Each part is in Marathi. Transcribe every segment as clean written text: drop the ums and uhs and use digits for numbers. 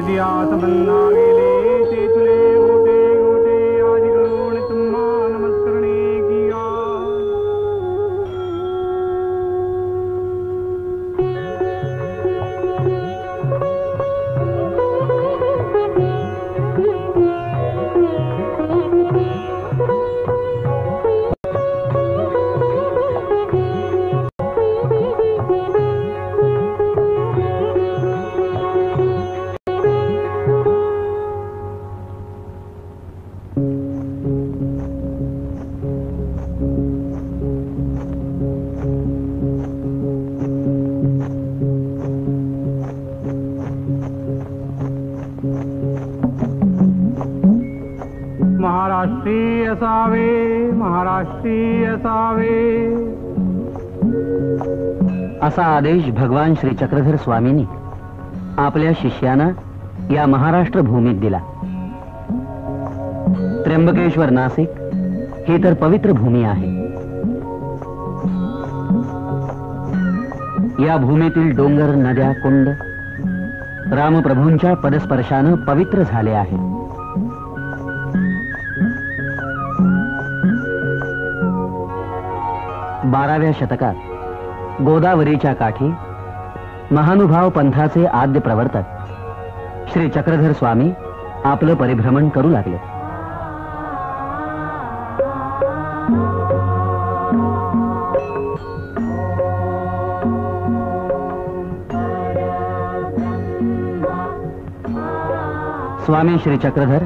दिया संबंधा गेले ते तुले गोटे गोटे आज करून तुम्हा नमस्करणे किया। महाराष्ट्रीय असावे, महाराष्ट्रीय असावे असा आदेश भगवान श्री चक्रधर स्वामींनी आपल्या शिष्यांना या महाराष्ट्र भूमीत दिला। त्र्यंबकेश्वर नाशिक ही तर पवित्र भूमी आहे। या भूमीतील डोंगर, नद्या, कुंड रामप्रभूंच्या पदस्पर्शानं पवित्र झाले आहेत। 12व्या शतकात गोदावरीच्या काठी महानुभाव पंथाचे आद्य प्रवर्तक श्री चक्रधर स्वामी आपलं परिभ्रमण करू लागले। स्वामी श्री चक्रधर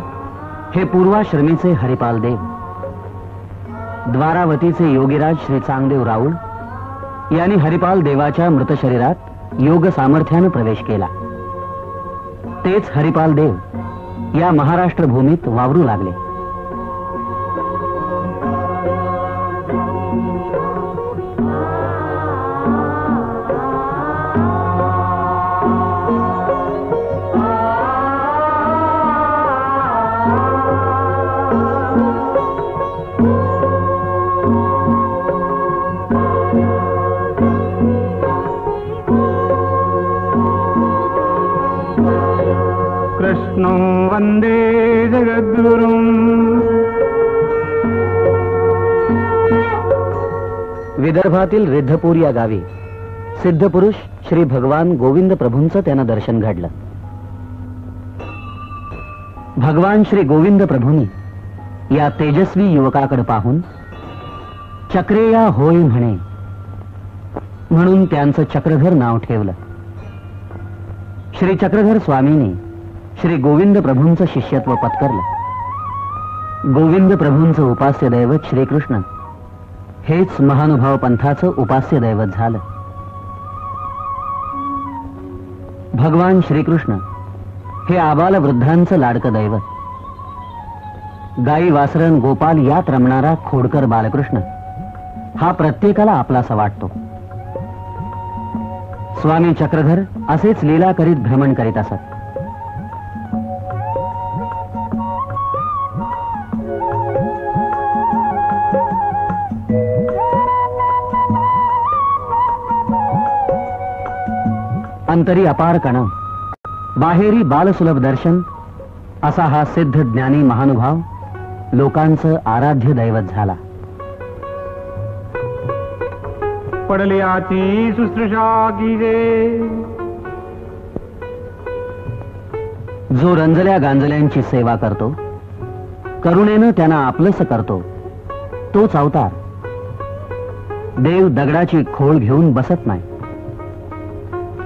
हे पूर्वाश्रमीचे हरिपाल देव, द्वारावतीचे योगीराज श्री चांगदेव राऊळ यांनी हरिपाल देवाच्या मृत शरीरात योग सामर्थ्याने प्रवेश केला। तेच हरिपाल देव या महाराष्ट्र भूमीत वावरू लागले। कृष्णो वंदे जगद्गुरुं। विदर्भातील रिद्धपूर या गावी सिद्धपुरुष श्री भगवान गोविंद प्रभूंचं त्यांना दर्शन घडलं। भगवान श्री गोविंद प्रभूंनी या तेजस्वी युवकाकडे पाहून चक्रेया होय म्हणे म्हणून त्यांचं चक्रधर नाव ठेवलं। श्री चक्रधर स्वामींनी श्री गोविंद प्रभूंचं शिष्यत्व पत्करलं। गोविंद प्रभूंचं उपास्य दैवत श्रीकृष्ण हेच महानुभाव पंथाचं उपास्य दैवत झालं। भगवान श्रीकृष्ण हे आबाल वृद्धांचं लाडकं दैवत। गाई वासरण गोपाल यात रमणारा खोडकर बालकृष्ण हा प्रत्येकाला आपलासा वाटतो। स्वामी चक्रधर असेच लीला करीत भ्रमण करीत असत। अंतरी अपार कण, बाहेरी बालसुलभ दर्शन असा हा सिद्ध ज्ञानी महानुभाव लोकांचं आराध्य दैवत झाला। पडल्याची शुश्रूषा कीजे, जो रंजल्या गांजल्यांची सेवा करतो, करुणेनं त्यांना आपलंस करतो, तोच अवतार। देव दगडाची खोळ घेऊन बसत नाही।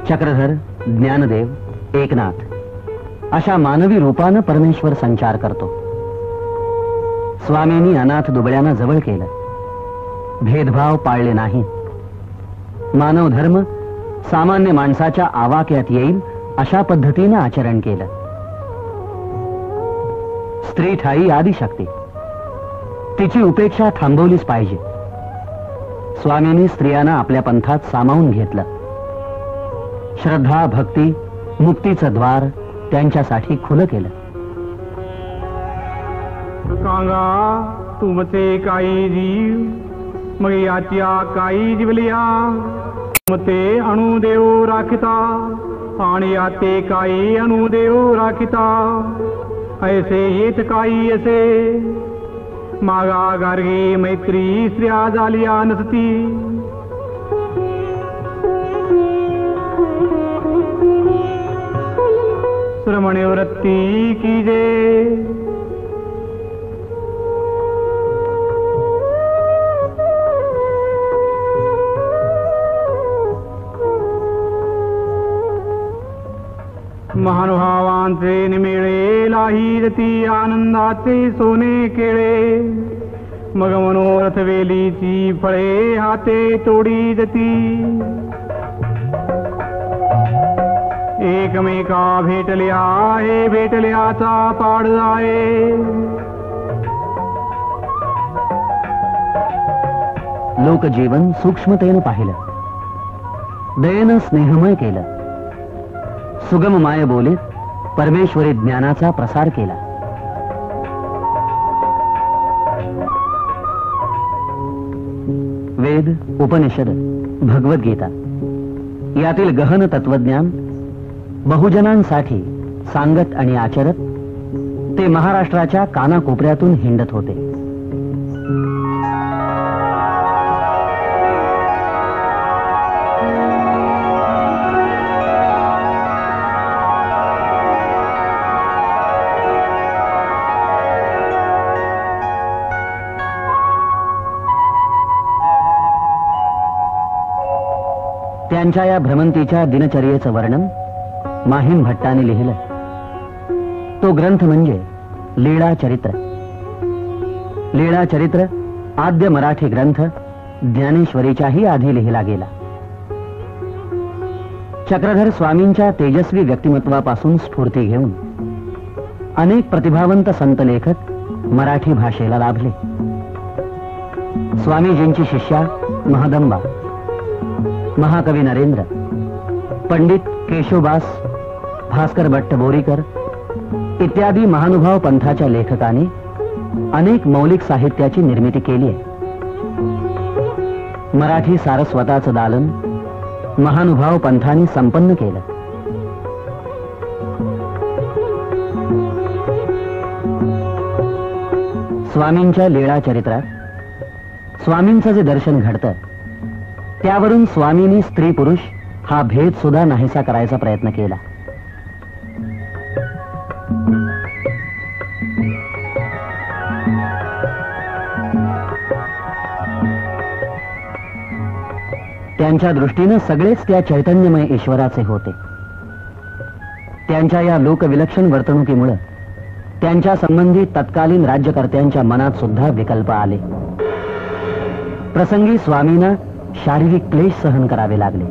चक्रधर, ज्ञानदेव, एकनाथ अशा मानवी रूपानं परमेश्वर संचार करतो। स्वामींनी अनाथ दुबळ्यांना जवळ केलं, भेदभाव पाळले नाही। मानव धर्म सामान्य माणसाच्या आवाक्यात येईल अशा पद्धतीनं आचरण केलं। स्त्री ठाई आदिशक्ती, तिची उपेक्षा थांबवलीच पाहिजे। स्वामींनी स्त्रियांना आपल्या पंथात सामावून घेतलं। श्रद्धा, भक्ती, मुक्तीचं द्वार त्यांच्यासाठी खुलं केलं। सांगा तुमचे काही जीव, मग याच्या काही जीवलिया, तुमचे अणुदेव राखिता, आणि आते काही अनुदेव राखिता ऐसे येत काही असे मागा गार्गे मैत्री स्त्रिया झालिया नसती श्रमणे वृत्ती की जे महानुभावांचे निमेळे लाही जती आनंदाचे सोने केळे मग मनोरथ वेलीची फळे हाते तोडी जती एकमेका भेटल्या हे भेटल्याचा पाड जाये लोकजीवन सूक्ष्मतेनं पाहिलं, दयेनं स्नेहमय केलं, सुगम माय बोलीत परमेश्वरी ज्ञानाचा प्रसार केला. वेद, उपनिषद, भगवद्गीता यातील गहन तत्वज्ञान बहुजनांसाठी सांगत आणि आचरत ते महाराष्ट्राच्या कानाकोपऱ्यातून हिंडत होते. त्यांच्या या भ्रमंतीच्या दिनचर्येचं वर्णन माहीम भट्टाने लिहिलं. तो ग्रंथ म्हणजे लीळा चरित्र. लीळा चरित्र आद्य मराठी ग्रंथ ज्ञानेश्वरीच्याही आधी लिहिला गेला. चक्रधर स्वामींच्या तेजस्वी व्यक्तिमत्वापासून स्फूर्ती घेऊन अनेक प्रतिभावंत संत लेखक मराठी भाषेला लाभले. स्वामीजींची शिष्या महदंबा, महाकवी नरेंद्र, पंडित केशवबास, भास्कर भट्ट बोरीकर इत्यादी महानुभाव पंथाच्या लेखकांनी अनेक मौलिक साहित्याची निर्मिती केली आहे. मराठी सारस्वताचं दालन महानुभाव पंथांनी संपन्न केलं. स्वामींच्या लीळा चरित्रात स्वामींचं जे दर्शन घडतं त्यावरून स्वामींनी स्त्री पुरुष हा भेद सुद्धा नाहीसा करायचा प्रयत्न केला. त्यांच्या दृष्टीनं सगळेच त्या चैतन्यमय ईश्वराचे होते. त्यांच्या या लोकविलक्षण वर्तणुकीमुळे त्यांच्या संबंधी तत्कालीन राज्यकर्त्यांच्या मनात सुद्धा विकल्प आले. प्रसंगी स्वामींना शारीरिक क्लेश सहन करावे लागले.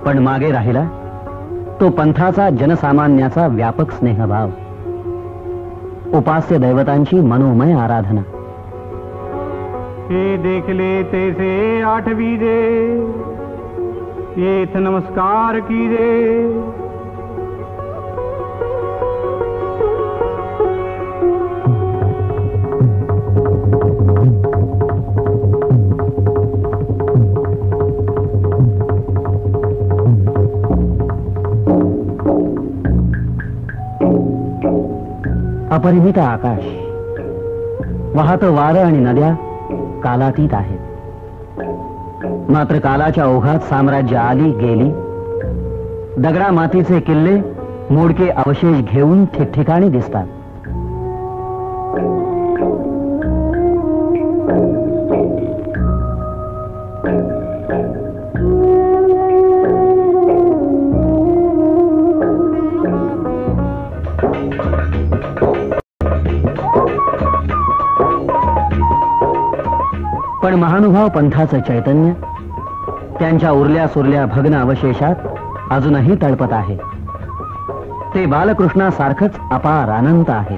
पण मागे राहिला तो पंथाचा जनसामान्याचा व्यापक स्नेहभाव, उपास्य दैवतांची मनोमय आराधना. हे देखले तैसे आठवीजे येथ नमस्कार कीजे. अपरिमित आकाश, वाहतं वारं आणि नद्या कालातीत आहेत. मात्र कालाच्या ओघात साम्राज्य आली गेली. दगडा मातीचे किल्ले मोडके अवशेष घेऊन ठिकठिकाणी दिसतात. पण महानुभाव पंथाचं चैतन्य त्यांच्या उरल्या सुरल्या भग्न अवशेषात अजूनही तळपत आहे. ते बालकृष्णासारखंच अपार अनंत आहे.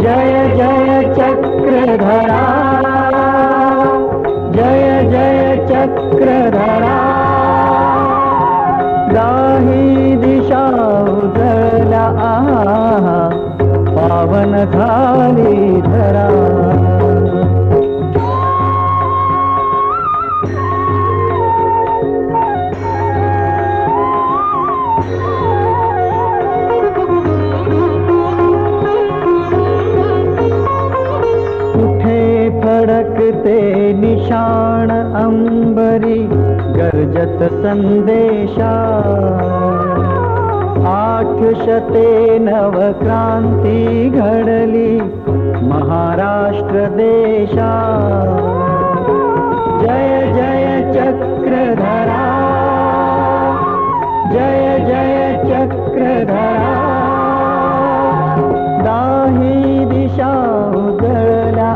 जय जय चक्रधरा, जय जय चक्रधरा, दाही दिशा उजळल्या पावन झाली धरा. कुठे फडकते निशाण अंबरी गर्जत संदेशा. 800 नवक्रांती घडली महाराष्ट्र देशा. जय जय चक्रधरा, जय जय चक्रधरा, दाही दिशा उजळल्या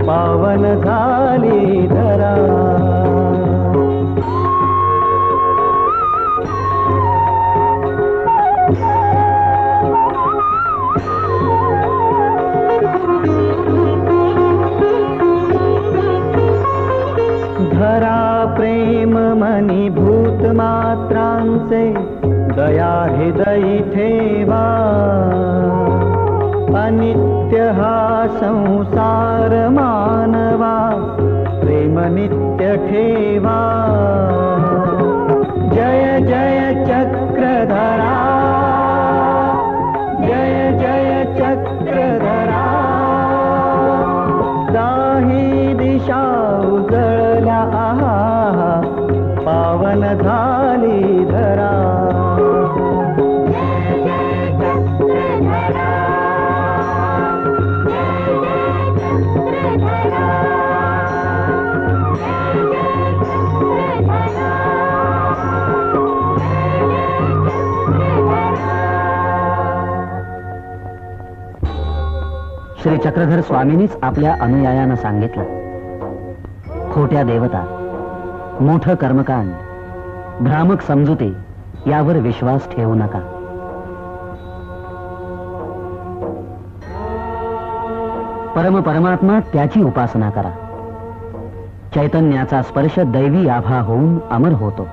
पावन झाली धरा. धरा प्रेम मनी भूत मात्रांचे दया हृदयी ठेवा. अनित्य हा संसार मानवा प्रेम नित्य ठेवा. जय जय चक्रधरा, जय जय चक्रधरा, दाही दिशा उजळल्या पावन झाली धरा. श्री चक्रधर स्वामींनीच आपल्या अनुयायांना सांगितलं, खोट्या देवता, मोठं कर्मकांड, भ्रामक समजुती यावर विश्वास ठेवू नका. परमात्मा त्याची उपासना करा. चैतन्याचा स्पर्श दैवी आभा होऊन अमर होतो.